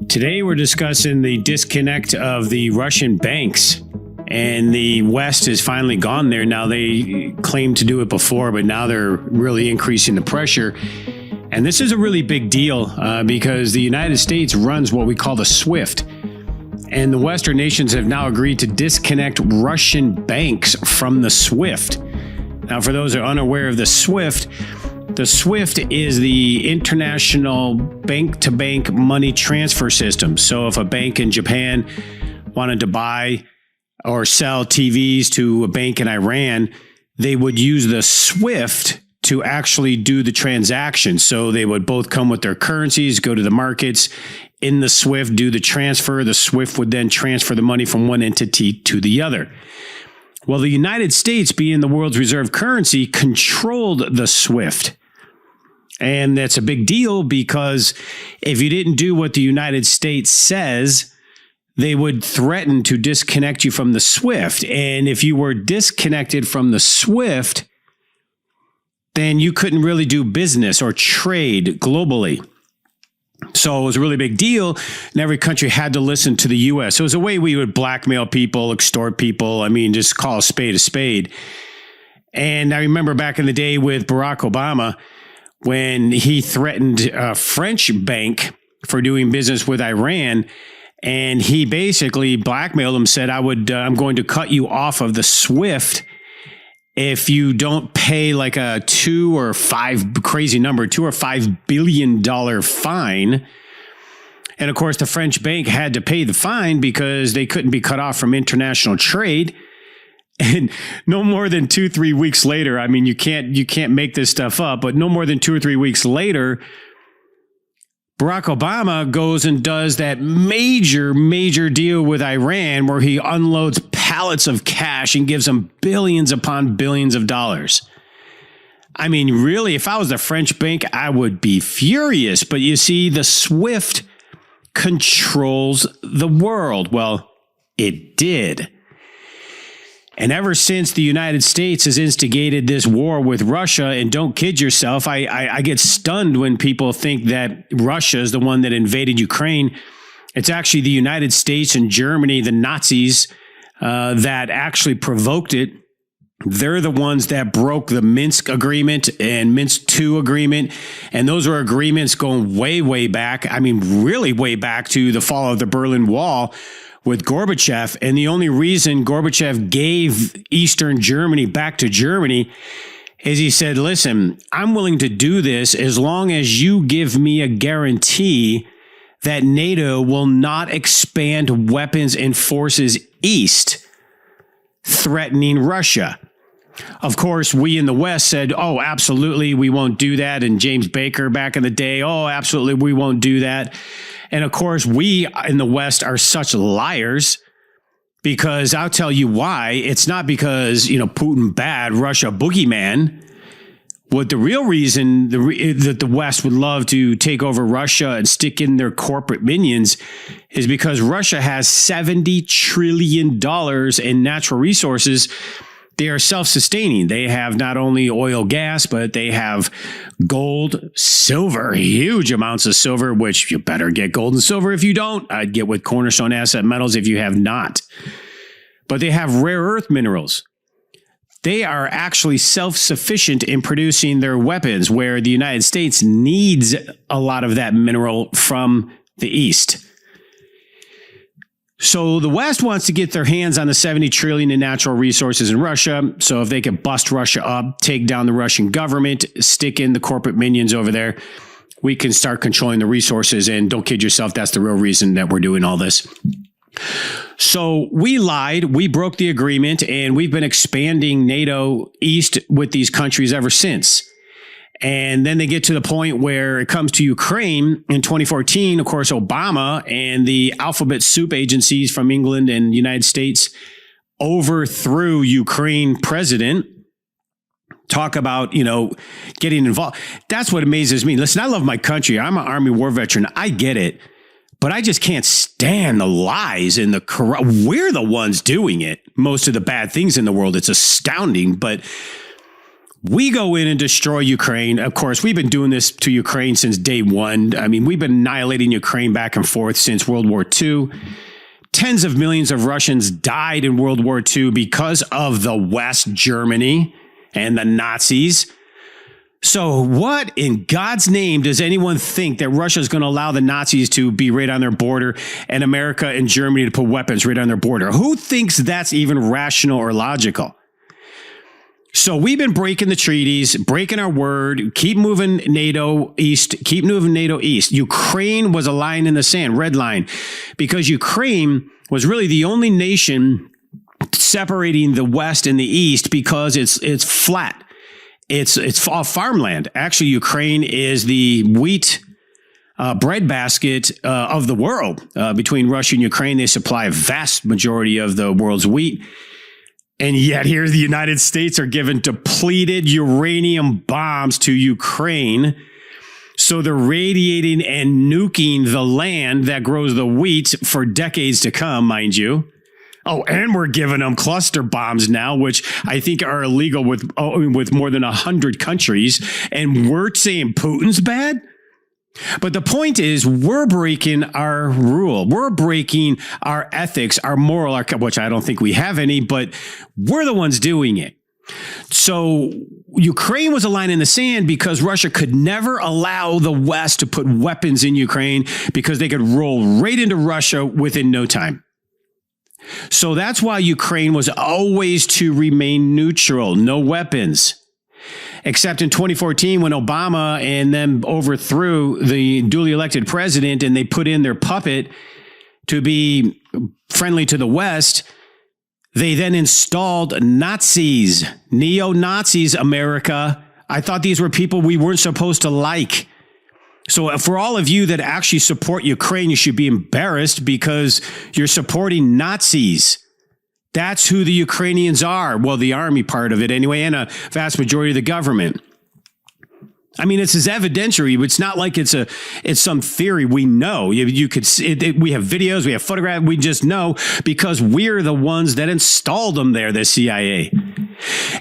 Today we're discussing the disconnect of the Russian banks, and the West has finally gone there. Now, they claimed to do it before, but now they're really increasing the pressure. And this is a really big deal because the United States runs what we call the SWIFT. And the Western nations have now agreed to disconnect Russian banks from the SWIFT. Now, for those who are unaware of the SWIFT is the international bank-to-bank money transfer system. So if a bank in Japan wanted to buy or sell TVs to a bank in Iran, they would use the SWIFT to actually do the transaction. So they would both come with their currencies, go to the markets, in the SWIFT, do the transfer. The SWIFT would then transfer the money from one entity to the other. Well, the United States, being the world's reserve currency, controlled the SWIFT. And that's a big deal because if you didn't do what the United States says, they would threaten to disconnect you from the SWIFT. And if you were disconnected from the SWIFT, then you couldn't really do business or trade globally. So it was a really big deal, and every country had to listen to the U.S. It was a way we would blackmail people, extort people. I mean, just call a spade a spade. And I remember back in the day with Barack Obama, when he threatened a French bank for doing business with Iran, and he basically blackmailed them, said, I'm going to cut you off of the SWIFT if you don't pay like a $2 or $5 billion fine. And of course, the French bank had to pay the fine because they couldn't be cut off from international trade. And no more than 2-3 weeks later, I mean, you can't make this stuff up, but no more than 2 or 3 weeks later, Barack Obama goes and does that major deal with Iran where he unloads pallets of cash and gives them billions upon billions of dollars. I mean, really, if I was the French bank, I would be furious. But you see, the SWIFT controls the world. Well, it did. And ever since the United States has instigated this war with Russia, and don't kid yourself, I get stunned when people think that Russia is the one that invaded Ukraine. It's actually the United States and Germany, the Nazis, that actually provoked it. They're the ones that broke the Minsk agreement and Minsk II agreement. And those were agreements going way back. I mean, really way back to the fall of the Berlin Wall with Gorbachev. And the only reason Gorbachev gave Eastern Germany back to Germany is he said, listen, I'm willing to do this as long as you give me a guarantee that NATO will not expand weapons and forces east, threatening Russia. Of course, we in the West said, oh, absolutely, we won't do that. And James Baker back in the day, oh, absolutely, we won't do that. And of course, we in the West are such liars because I'll tell you why. It's not because, Putin bad, Russia boogeyman. What the real reason that the West would love to take over Russia and stick in their corporate minions is because Russia has $70 trillion in natural resources. They are self-sustaining. They have not only oil, gas, but they have gold, silver, huge amounts of silver, which you better get gold and silver if you don't. I'd get with Cornerstone Asset Metals if you have not. But they have rare earth minerals. They are actually self-sufficient in producing their weapons, where the United States needs a lot of that mineral from the East. So the West wants to get their hands on the $70 trillion in natural resources in Russia. So if they can bust Russia up, take down the Russian government, stick in the corporate minions over there, we can start controlling the resources. And don't kid yourself, that's the real reason that we're doing all this. So we lied, we broke the agreement, and we've been expanding NATO east with these countries ever since. And then they get to the point where it comes to Ukraine in 2014. Of course, Obama and the alphabet soup agencies from England and the United States overthrew Ukraine president. Talk about, getting involved. That's what amazes me. Listen, I love my country. I'm an Army war veteran. I get it. But I just can't stand the lies and the corrupt. We're the ones doing it. Most of the bad things in the world. It's astounding. But We go in and destroy Ukraine. Of course, we've been doing this to Ukraine since day one. I mean, we've been annihilating Ukraine back and forth since World War II. Tens of millions of Russians died in World War II because of the West, Germany, and the Nazis. So what in God's name does anyone think that Russia is going to allow the Nazis to be right on their border and America and Germany to put weapons right on their border? Who thinks that's even rational or logical? So we've been breaking the treaties, breaking our word, keep moving NATO east. Ukraine was a line in the sand, red line, because Ukraine was really the only nation separating the West and the East because it's flat. It's all farmland. Actually, Ukraine is the wheat breadbasket of the world. Between Russia and Ukraine, they supply a vast majority of the world's wheat. And yet here the United States are giving depleted uranium bombs to Ukraine. So they're radiating and nuking the land that grows the wheat for decades to come, mind you. Oh, and we're giving them cluster bombs now, which I think are illegal with more than 100 countries. And we're saying Putin's bad? But the point is, we're breaking our rule. We're breaking our ethics, our moral, which I don't think we have any, but we're the ones doing it. So Ukraine was a line in the sand because Russia could never allow the West to put weapons in Ukraine because they could roll right into Russia within no time. So that's why Ukraine was always to remain neutral, no weapons. Except in 2014, when Obama and them overthrew the duly elected president and they put in their puppet to be friendly to the West, they then installed Nazis, neo-Nazis, America. I thought these were people we weren't supposed to like. So for all of you that actually support Ukraine, you should be embarrassed because you're supporting Nazis. That's who the Ukrainians are. Well, the army part of it anyway, and a vast majority of the government. I mean, it's as evidentiary. It's not like it's some theory. We know. You could see it, we have videos, we have photographs. We just know because we're the ones that installed them there, the CIA.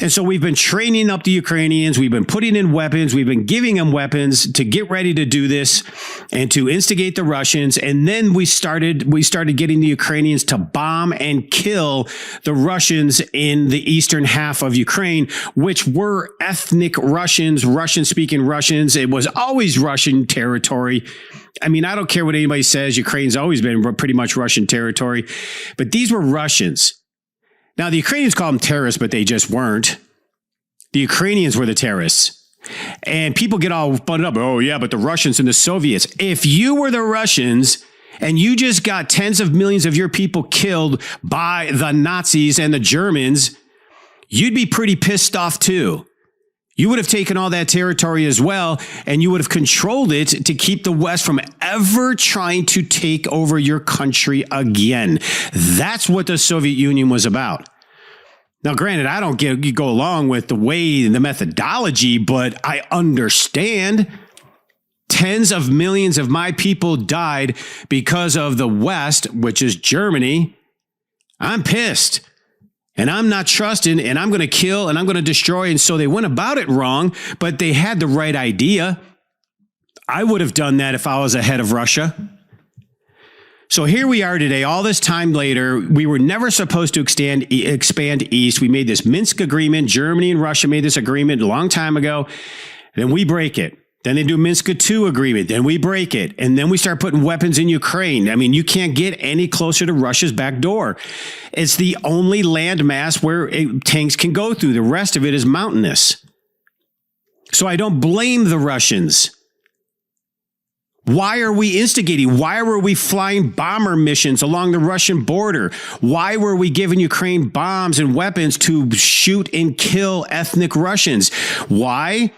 And so we've been training up the Ukrainians. We've been putting in weapons. We've been giving them weapons to get ready to do this and to instigate the Russians. And then we started getting the Ukrainians to bomb and kill the Russians in the eastern half of Ukraine, which were ethnic Russians, Russian-speaking Russians. It was always Russian territory. I mean, I don't care what anybody says. Ukraine's always been pretty much Russian territory. But these were Russians. Now, the Ukrainians call them terrorists, but they just weren't. The Ukrainians were the terrorists. And people get all butted up. Oh, yeah, but the Russians and the Soviets. If you were the Russians and you just got tens of millions of your people killed by the Nazis and the Germans, you'd be pretty pissed off, too. You would have taken all that territory as well, and you would have controlled it to keep the West from ever trying to take over your country again. That's what the Soviet Union was about. Now, granted, I don't go along with the way and the methodology, but I understand. Tens of millions of my people died because of the West, which is Germany. I'm pissed. And I'm not trusting, and I'm going to kill, and I'm going to destroy. And so they went about it wrong, but they had the right idea. I would have done that if I was ahead of Russia. So here we are today, all this time later. We were never supposed to expand east. We made this Minsk agreement. Germany and Russia made this agreement a long time ago. Then we break it. Then they do Minsk II agreement. Then we break it. And then we start putting weapons in Ukraine. I mean, you can't get any closer to Russia's back door. It's the only landmass where tanks can go through. The rest of it is mountainous. So I don't blame the Russians. Why are we instigating? Why were we flying bomber missions along the Russian border? Why were we giving Ukraine bombs and weapons to shoot and kill ethnic Russians? Why?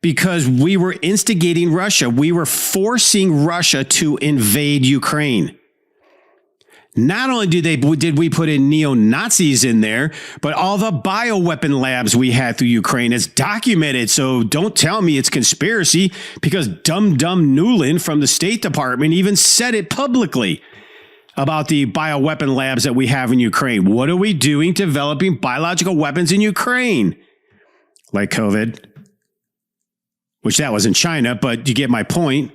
Because we were instigating Russia. We were forcing Russia to invade Ukraine. Not only did we put in neo-Nazis in there, but all the bioweapon labs we had through Ukraine is documented. So don't tell me it's conspiracy, because dumb Nuland from the State Department even said it publicly about the bioweapon labs that we have in Ukraine. What are we doing developing biological weapons in Ukraine? like COVID, which that was in China, but you get my point.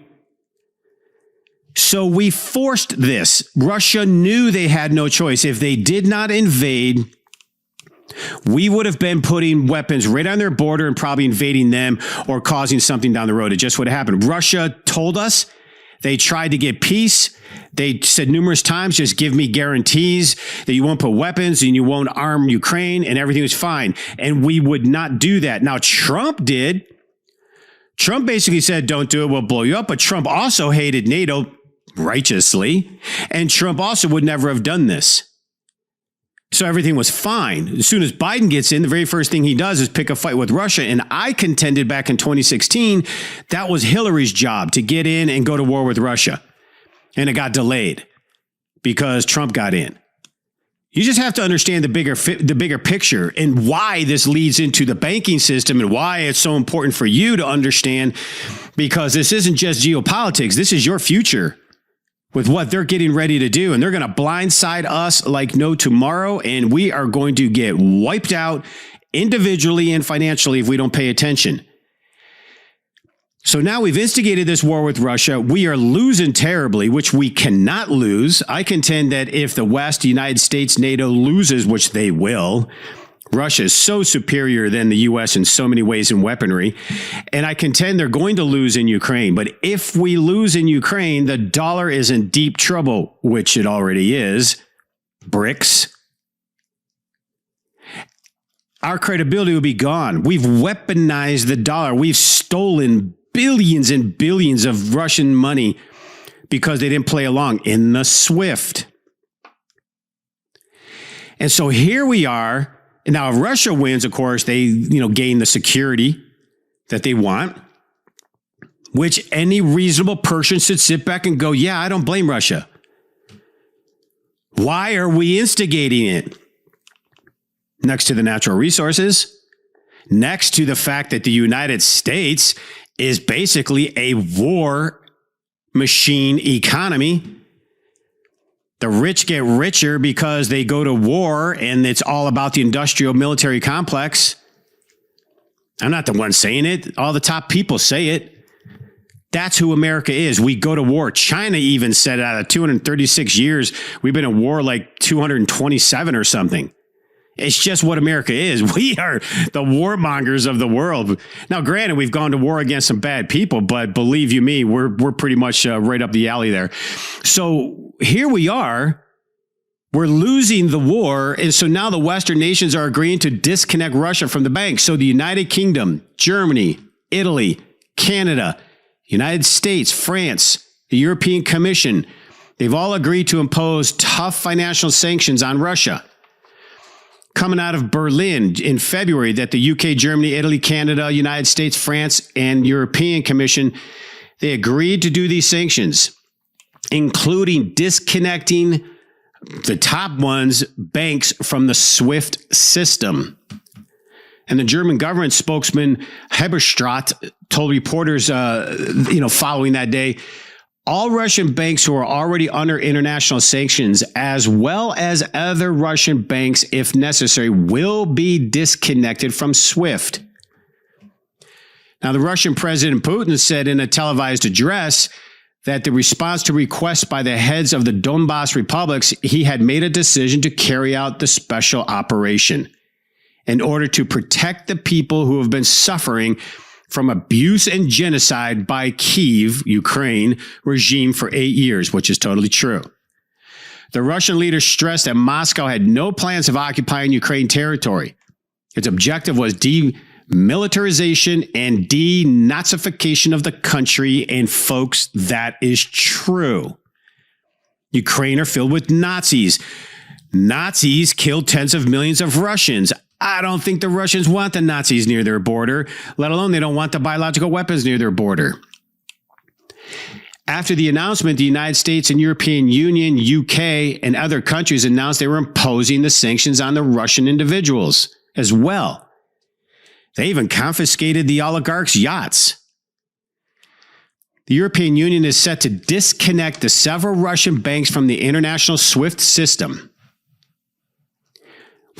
So we forced this. Russia knew they had no choice. If they did not invade, we would have been putting weapons right on their border and probably invading them or causing something down the road. It just would have happened. Russia told us they tried to get peace. They said numerous times, just give me guarantees that you won't put weapons and you won't arm Ukraine and everything was fine. And we would not do that. Now, Trump did. Trump basically said, don't do it, we'll blow you up. But Trump also hated NATO righteously. And Trump also would never have done this. So everything was fine. As soon as Biden gets in, the very first thing he does is pick a fight with Russia. And I contended back in 2016, that was Hillary's job to get in and go to war with Russia. And it got delayed because Trump got in. You just have to understand the bigger picture and why this leads into the banking system and why it's so important for you to understand, because this isn't just geopolitics. This is your future with what they're getting ready to do. And they're going to blindside us like no tomorrow. And we are going to get wiped out individually and financially if we don't pay attention. So now we've instigated this war with Russia. We are losing terribly, which we cannot lose. I contend that if the West, the United States, NATO loses, which they will, Russia is so superior than the U.S. in so many ways in weaponry. And I contend they're going to lose in Ukraine. But if we lose in Ukraine, the dollar is in deep trouble, which it already is. BRICS. Our credibility will be gone. We've weaponized the dollar. We've stolen billions and billions of Russian money because they didn't play along in the SWIFT. And so here we are. Now, if Russia wins, of course, they, gain the security that they want, which any reasonable person should sit back and go, yeah, I don't blame Russia. Why are we instigating it? Next to the natural resources, next to the fact that the United States is basically a war machine economy. The rich get richer because they go to war, and it's all about the industrial military complex. I'm not the one saying it. All the top people say it. That's who America is. We go to war. China even said out of 236 years, we've been at war like 227 or something. It's just what America is. We are the warmongers of the world. Now, granted, we've gone to war against some bad people, but believe you me, we're pretty much right up the alley there. So here we are. We're losing the war. And so now the Western nations are agreeing to disconnect Russia from the bank. So the United Kingdom, Germany, Italy, Canada, United States, France, the European Commission, they've all agreed to impose tough financial sanctions on Russia. Coming out of Berlin in February, that the UK, Germany, Italy, Canada, United States, France, and European Commission, they agreed to do these sanctions, including disconnecting the top ones, banks, from the SWIFT system. And the German government spokesman Heberstraat told reporters, following that day, all Russian banks who are already under international sanctions, as well as other Russian banks, if necessary, will be disconnected from SWIFT. Now, the Russian President Putin said in a televised address that the response to requests by the heads of the Donbas republics, he had made a decision to carry out the special operation in order to protect the people who have been suffering from abuse and genocide by Kyiv, Ukraine, regime for 8 years, which is totally true. The Russian leader stressed that Moscow had no plans of occupying Ukraine territory. Its objective was demilitarization and denazification of the country, and folks, that is true. Ukraine are filled with Nazis. Nazis killed tens of millions of Russians. I don't think the Russians want the Nazis near their border, let alone they don't want the biological weapons near their border. After the announcement, the United States and European Union, UK, and other countries announced they were imposing the sanctions on the Russian individuals as well. They even confiscated the oligarchs' yachts. The European Union is set to disconnect the several Russian banks from the international SWIFT system.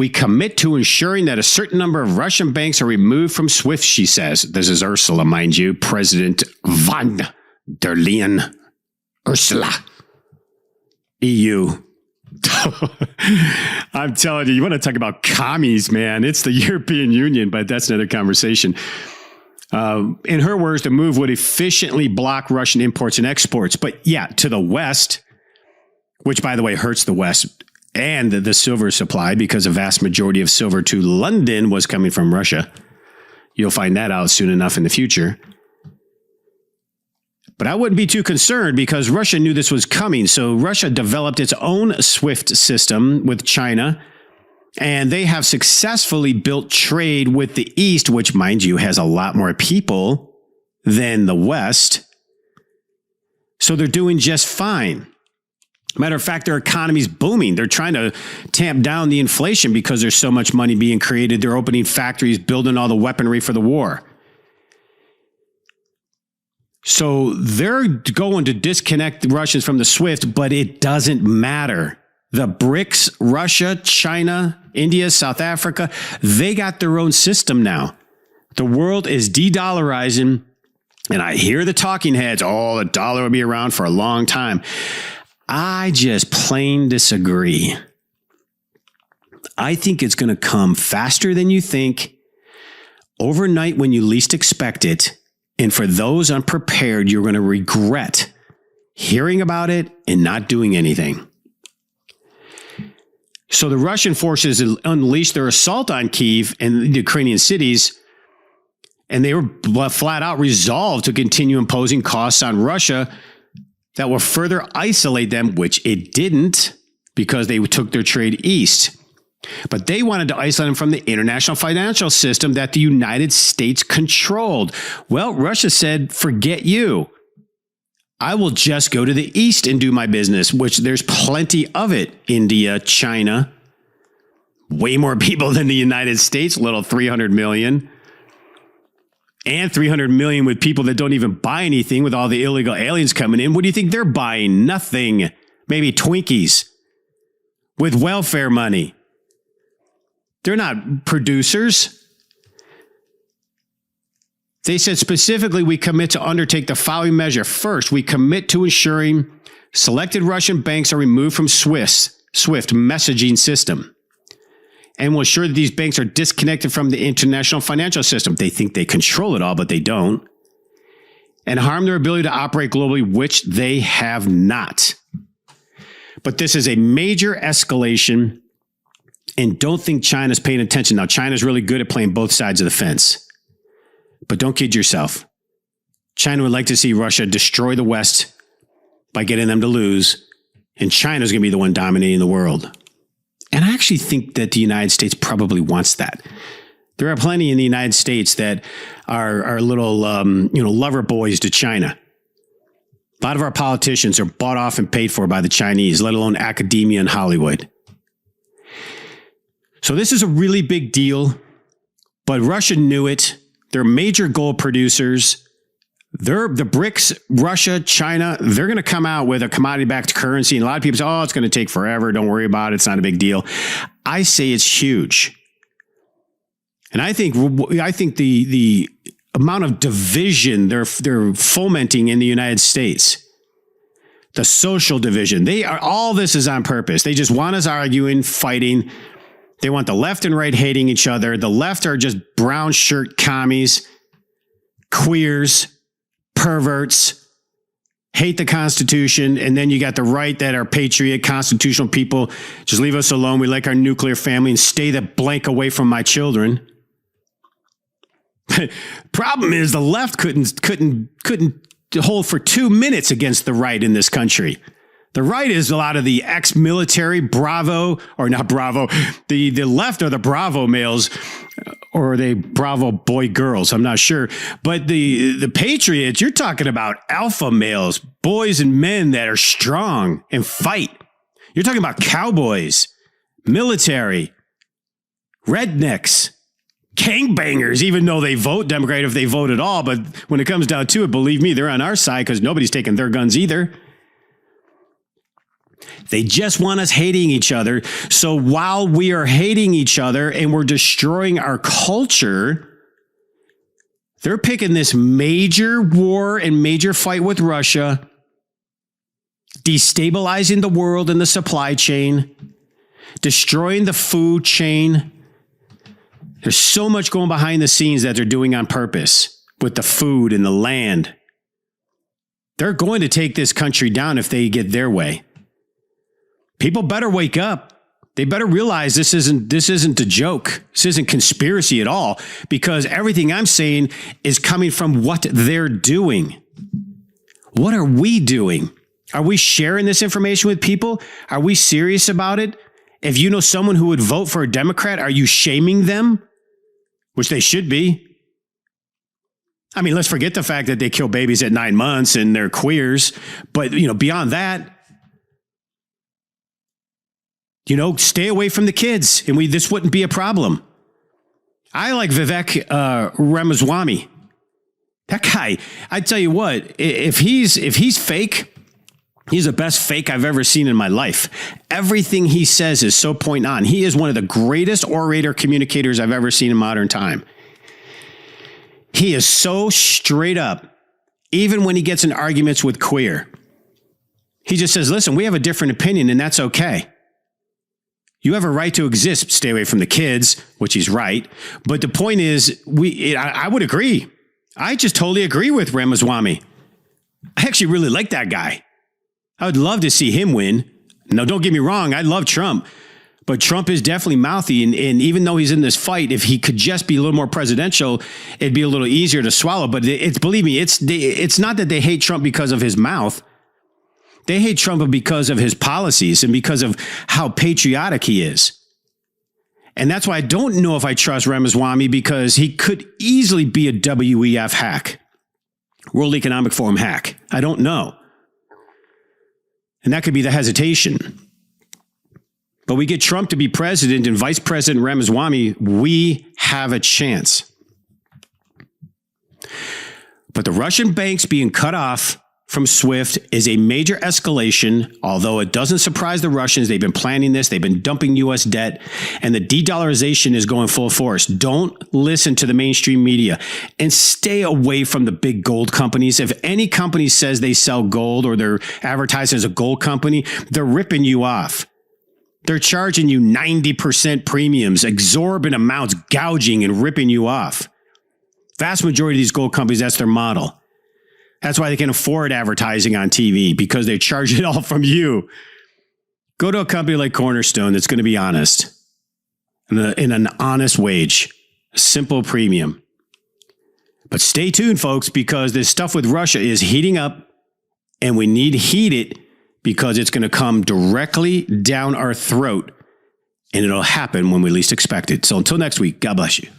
We commit to ensuring that a certain number of Russian banks are removed from SWIFT, she says. This is Ursula, mind you, President von der Leyen. Ursula. EU. I'm telling you, you want to talk about commies, man. It's the European Union, but that's another conversation. In her words, the move would efficiently block Russian imports and exports. But yeah, to the West, which, by the way, hurts the West and the silver supply because a vast majority of silver to London was coming from Russia. You'll find that out soon enough in the future. But I wouldn't be too concerned because Russia knew this was coming. So Russia developed its own SWIFT system with China, and they have successfully built trade with the East, which, mind you, has a lot more people than the West. So they're doing just fine. Matter of fact, their economy's booming. They're trying to tamp down the inflation because there's so much money being created. They're opening factories, building all the weaponry for the war. So they're going to disconnect the Russians from the SWIFT, but it doesn't matter. The BRICS, Russia, China, India, South Africa, they got their own system now. The world is de-dollarizing, and I hear the talking heads, oh, the dollar will be around for a long time. I just plain disagree. I think it's going to come faster than you think, overnight when you least expect it. And for those unprepared, you're going to regret hearing about it and not doing anything. So the Russian forces unleashed their assault on Kyiv and the Ukrainian cities, and they were flat out resolved to continue imposing costs on Russia that will further isolate them, which it didn't because they took their trade east. But they wanted to isolate them from the international financial system that the United States controlled. Well, Russia said, forget you. I will just go to the east and do my business, which there's plenty of it. India, China, way more people than the United States, little 300 million. And 300 million with people that don't even buy anything with all the illegal aliens coming in. What do you think they're buying? Nothing. Maybe Twinkies with welfare money. They're not producers. They said specifically, we commit to undertake the following measure. First, we commit to ensuring selected Russian banks are removed from SWIFT messaging system. And will ensure that these banks are disconnected from the international financial system. They think they control it all, but they don't. And harm their ability to operate globally, which they have not. But this is a major escalation, and don't think China's paying attention. Now, China's really good at playing both sides of the fence. But don't kid yourself. China would like to see Russia destroy the West by getting them to lose, and China's going to be the one dominating the world. And I actually think that the United States probably wants that. There are plenty in the United States that are little, lover boys to China. A lot of our politicians are bought off and paid for by the Chinese, let alone academia and Hollywood. So this is a really big deal, but Russia knew it. They're major gold producers. They're the BRICS, Russia, China, they're going to come out with a commodity-backed currency. And a lot of people say, oh, it's going to take forever. Don't worry about it. It's not a big deal. I say it's huge. And I think the amount of division they're fomenting in the United States, the social division, all this is on purpose. They just want us arguing, fighting. They want the left and right hating each other. The left are just brown shirt commies, queers, perverts, hate the Constitution, and then you got the right that are patriot, constitutional people. Just leave us alone. We like our nuclear family and stay the blank away from my children. Problem is the left couldn't hold for 2 minutes against the right in this country. The right is a lot of the ex-military Bravo, or not Bravo. The left are the Bravo males, or are they Bravo boy girls? I'm not sure. But the patriots, you're talking about alpha males, boys and men that are strong and fight. You're talking about cowboys, military, rednecks, gangbangers, even though they vote Democrat if they vote at all. But when it comes down to it, believe me, they're on our side because nobody's taking their guns either. They just want us hating each other. So while we are hating each other and we're destroying our culture, they're picking this major war and major fight with Russia, destabilizing the world and the supply chain, destroying the food chain. There's so much going behind the scenes that they're doing on purpose with the food and the land. They're going to take this country down if they get their way. People better wake up. They better realize this isn't a joke. This isn't conspiracy at all, because everything I'm saying is coming from what they're doing. What are we doing? Are we sharing this information with people? Are we serious about it? If you know someone who would vote for a Democrat, are you shaming them? Which they should be. I mean, let's forget the fact that they kill babies at 9 months and they're queers. But, beyond that, stay away from the kids, and this wouldn't be a problem. I like Vivek Ramaswamy. That guy, I tell you what, if he's fake, he's the best fake I've ever seen in my life. Everything he says is so point on. He is one of the greatest orator communicators I've ever seen in modern time. He is so straight up, even when he gets in arguments with queer. He just says, listen, we have a different opinion, and that's okay. You have a right to exist. Stay away from the kids, which he's right. But the point is, I would agree. I just totally agree with Ramaswamy. I actually really like that guy. I would love to see him win. Now, don't get me wrong. I love Trump. But Trump is definitely mouthy. And even though he's in this fight, if he could just be a little more presidential, it'd be a little easier to swallow. But believe me, it's not that they hate Trump because of his mouth. They hate Trump because of his policies and because of how patriotic he is. And that's why I don't know if I trust Ramaswamy, because he could easily be a WEF hack, World Economic Forum hack. I don't know. And that could be the hesitation. But we get Trump to be president and Vice President Ramaswamy, we have a chance. But the Russian banks being cut off from SWIFT is a major escalation, although it doesn't surprise the Russians. They've been planning this. They've been dumping U.S. debt, and the de-dollarization is going full force. Don't listen to the mainstream media, and stay away from the big gold companies. If any company says they sell gold or they're advertised as a gold company, they're ripping you off. They're charging you 90% premiums, exorbitant amounts, gouging and ripping you off. Vast majority of these gold companies, that's their model. That's why they can afford advertising on TV, because they charge it all from you. Go to a company like Cornerstone that's going to be honest, in an honest wage, a simple premium. But stay tuned, folks, because this stuff with Russia is heating up, and we need to heat it, because it's going to come directly down our throat, and it'll happen when we least expect it. So until next week, God bless you.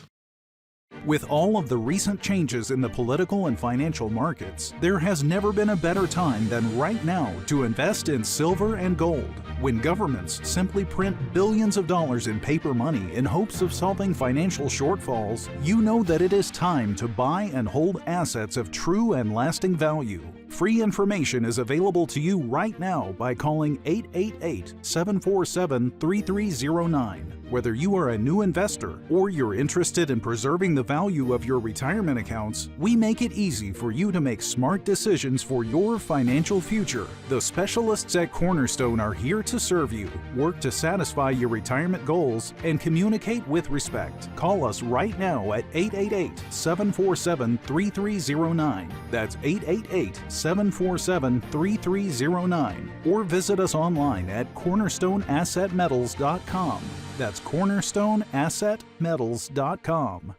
With all of the recent changes in the political and financial markets, there has never been a better time than right now to invest in silver and gold. When governments simply print billions of dollars in paper money in hopes of solving financial shortfalls, you know that it is time to buy and hold assets of true and lasting value. Free information is available to you right now by calling 888-747-3309. Whether you are a new investor or you're interested in preserving the value of your retirement accounts, we make it easy for you to make smart decisions for your financial future. The specialists at Cornerstone are here to serve you, work to satisfy your retirement goals, and communicate with respect. Call us right now at 888-747-3309. That's 888-747-3309. Or visit us online at cornerstoneassetmetals.com. That's cornerstoneassetmetals.com.